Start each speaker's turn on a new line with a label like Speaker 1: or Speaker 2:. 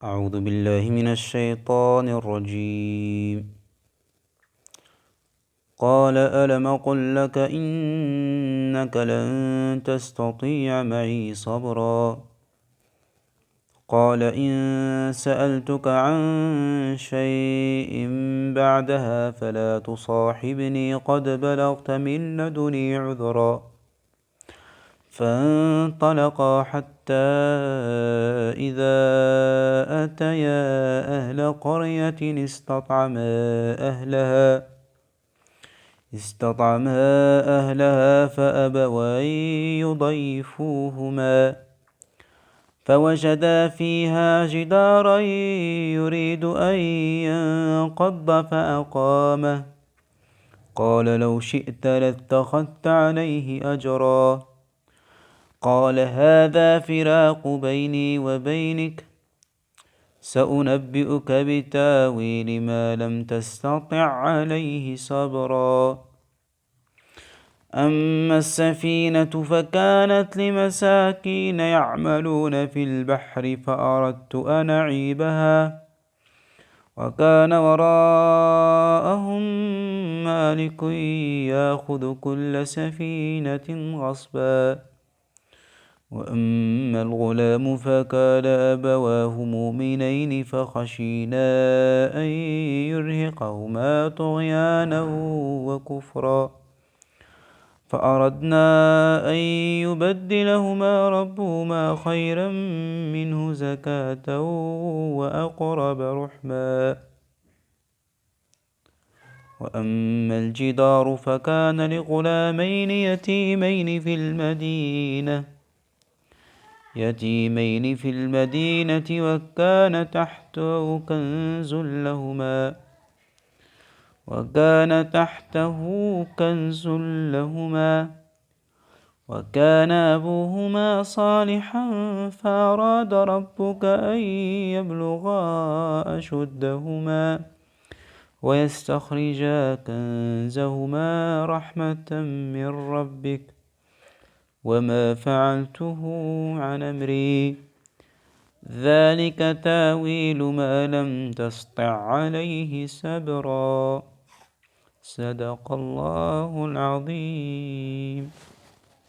Speaker 1: أعوذ بالله من الشيطان الرجيم. قال ألم قل لك إنك لن تستطيع معي صبرا. قال إن سألتك عن شيء بعدها فلا تصاحبني قد بلغت من لدني عذرا. فانطلقا حتى إذا أتيا أهل قرية استطعما أهلها فأبوا أن يضيفوهما فوجدا فيها جدارا يريد أن ينقض فأقامه. قال لو شئت لاتخذت عليه أجرا. قال هذا فراق بيني وبينك سأنبئك بتاويل ما لم تستطع عليه صبرا. أما السفينة فكانت لمساكين يعملون في البحر فأردت أن أعيبها وكان وراءهم مالك يأخذ كل سفينة غصبا. وأما الغلام فكان أبواه مؤمنين فخشينا أن يرهقهما طغيانا وكفرا فأردنا أن يبدلهما ربهما خيرا منه زكاة وأقرب رحما. وأما الجدار فكان لغلامين يتيمين في المدينة وكان أبوهما صالحا فأراد ربك أن يبلغا أشدهما ويستخرجا كنزهما رحمة من ربك وما فعلته عن أمري ذلك تاويل ما لم تسطع عليه صبرا. صدق الله العظيم.